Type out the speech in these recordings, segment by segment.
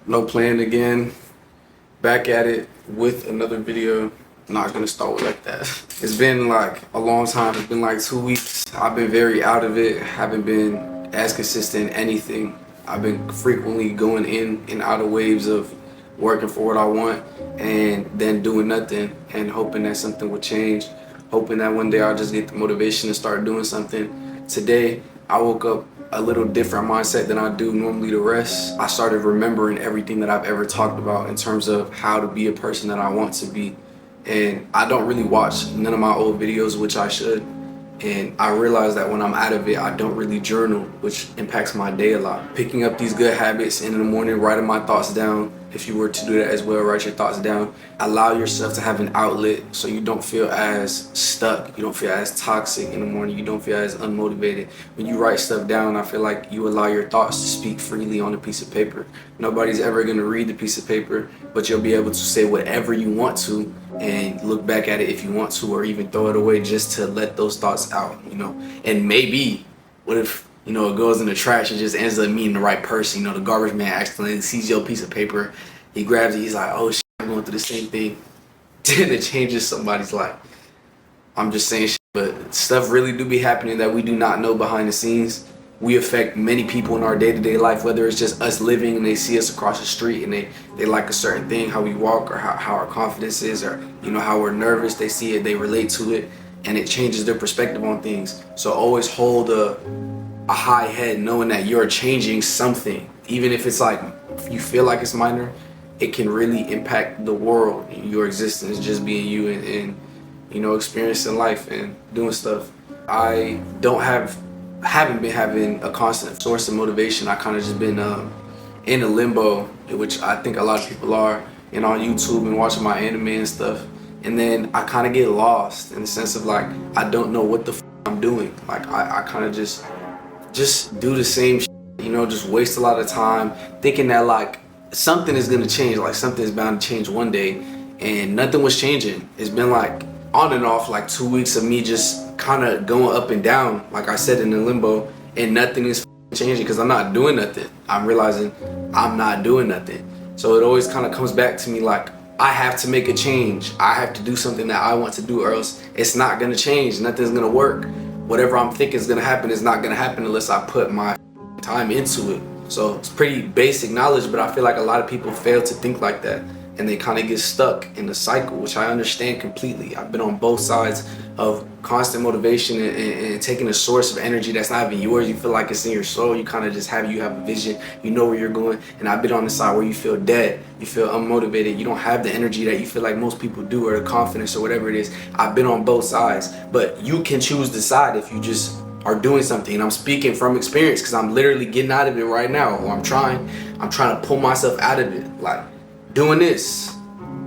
No Plan again. Back at it with another video. Not gonna start with like that. It's been like a long time. It's been like 2 weeks. I've been very out of it. Haven't been as consistent in anything. I've been frequently going in and out of waves of working for what I want and then doing nothing and hoping that something will change. Hoping that one day I'll just get the motivation to start doing something. Today, I woke up a little different mindset than I do normally the rest. I started remembering everything that I've ever talked about in terms of how to be a person that I want to be. And I don't really watch none of my old videos, which I should. And I realized that when I'm out of it, I don't really journal, which impacts my day a lot. Picking up these good habits in the morning, writing my thoughts down. If you were to do that as well, write your thoughts down. Allow yourself to have an outlet so you don't feel as stuck. You don't feel as toxic in the morning. You don't feel as unmotivated. When you write stuff down, I feel like you allow your thoughts to speak freely on a piece of paper. Nobody's ever gonna read the piece of paper, but you'll be able to say whatever you want to and look back at it if you want to, or even throw it away just to let those thoughts out, And maybe, what if, it goes in the trash and just ends up meeting the right person? The garbage man accidentally sees your piece of paper, he grabs it, he's like, oh shit, I'm going through the same thing. Then it changes somebody's life. I'm just saying shit, but stuff really do be happening that we do not know behind the scenes. We affect many people in our day-to-day life, whether it's just us living and they see us across the street and they like a certain thing, how we walk, or how our confidence is, or how we're nervous, they see it, they relate to it, and it changes their perspective on things. So always hold a high head knowing that you're changing something. Even if it's like, if you feel like it's minor, it can really impact the world, your existence, just being you and experiencing life and doing stuff. I haven't been having a constant source of motivation. I kind of just been in a limbo, which I think a lot of people are, on YouTube and watching my anime and stuff. And then I kind of get lost in the sense of like, I don't know what the I'm doing. Like I kind of just do the same shit, just waste a lot of time thinking that like something is gonna change, like something is bound to change one day, and nothing was changing. It's been like on and off, like 2 weeks of me just kind of going up and down, like I said, in the limbo, and nothing is changing because I'm not doing nothing. I'm realizing I'm not doing nothing. So it always kind of comes back to me like, I have to make a change. I have to do something that I want to do, or else it's not gonna change. Nothing's gonna work. Whatever I'm thinking is gonna happen is not gonna happen unless I put my time into it. So it's pretty basic knowledge, but I feel like a lot of people fail to think like that, and they kind of get stuck in the cycle, which I understand completely. I've been on both sides of constant motivation and taking a source of energy that's not even yours. You feel like it's in your soul. You kind of just have a vision. You know where you're going. And I've been on the side where you feel dead. You feel unmotivated. You don't have the energy that you feel like most people do, or the confidence, or whatever it is. I've been on both sides, but you can choose the side if you just are doing something. And I'm speaking from experience because I'm literally getting out of it right now, or I'm trying to pull myself out of it. Like doing this,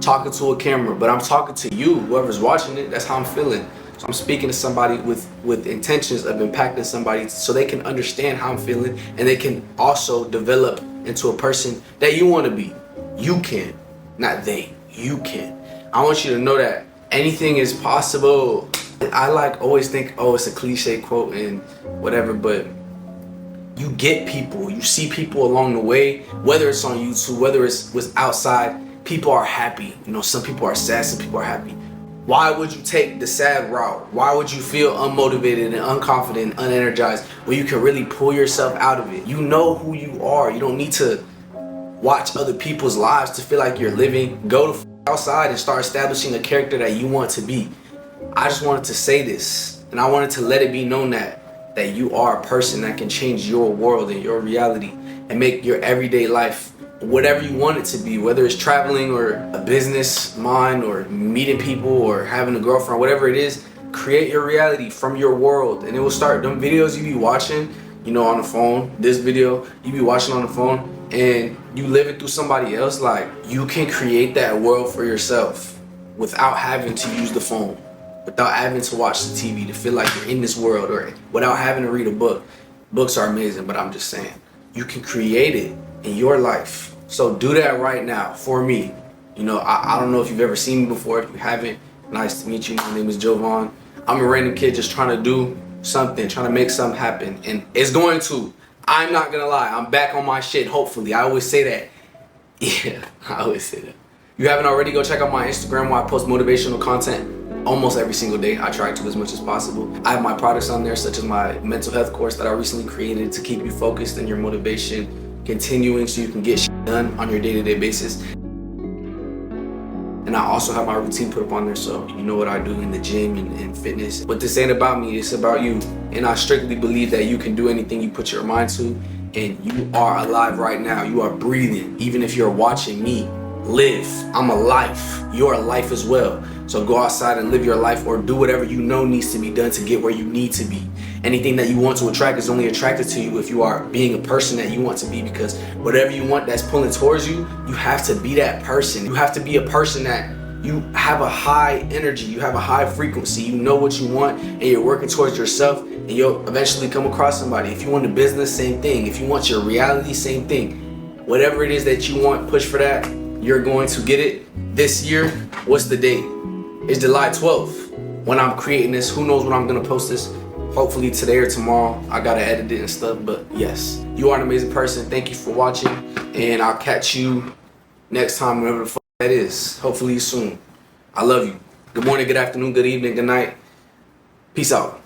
talking to a camera, but I'm talking to you, whoever's watching it. That's how I'm feeling. So I'm speaking to somebody with intentions of impacting somebody so they can understand how I'm feeling, and they can also develop into a person that you want to be. You can, not they. You can. I want you to know that anything is possible. I always think, oh, it's a cliche quote and whatever, but you get people, you see people along the way, whether it's on YouTube, whether it's outside, people are happy. Some people are sad, some people are happy. Why would you take the sad route? Why would you feel unmotivated and unconfident and unenergized when you can really pull yourself out of it? You know who you are. You don't need to watch other people's lives to feel like you're living. Go the outside and start establishing a character that you want to be. I just wanted to say this, and I wanted to let it be known that you are a person that can change your world and your reality and make your everyday life whatever you want it to be, whether it's traveling or a business mind or meeting people or having a girlfriend, whatever it is. Create your reality from your world, and it will start. Them videos you be watching, on the phone, this video you be watching on the phone, and you live it through somebody else, like you can create that world for yourself without having to use the phone, without having to watch the TV to feel like you're in this world, or without having to read a book. Books are amazing, but I'm just saying, you can create it in your life. So do that right now for me. I don't know if you've ever seen me before. If you haven't, nice to meet you. My name is Jovan. I'm a random kid just trying to do something, trying to make something happen. And it's going to. I'm not gonna lie, I'm back on my shit, hopefully. I always say that. Yeah, I always say that. You haven't already, go check out my Instagram where I post motivational content almost every single day. I try to as much as possible. I have my products on there, such as my mental health course that I recently created to keep you focused and your motivation continuing so you can get shit done on your day-to-day basis. And I also have my routine put up on there, so you know what I do in the gym and fitness. But this ain't about me, it's about you. And I strictly believe that you can do anything you put your mind to, and you are alive right now. You are breathing. Even if you're watching me live, I'm alive. You're alive as well. So go outside and live your life, or do whatever you know needs to be done to get where you need to be. Anything that you want to attract is only attracted to you if you are being a person that you want to be, because whatever you want that's pulling towards you, you have to be that person. You have to be a person that you have a high energy, you have a high frequency, you know what you want, and you're working towards yourself, and you'll eventually come across somebody. If you want a business, same thing. If you want your reality, same thing. Whatever it is that you want, push for that. You're going to get it. This year, what's the date? It's July 12th. When I'm creating this, who knows when I'm gonna post this? Hopefully today or tomorrow. I gotta edit it and stuff, but yes. You are an amazing person. Thank you for watching, and I'll catch you next time, whenever the fuck that is. Hopefully soon. I love you. Good morning, good afternoon, good evening, good night. Peace out.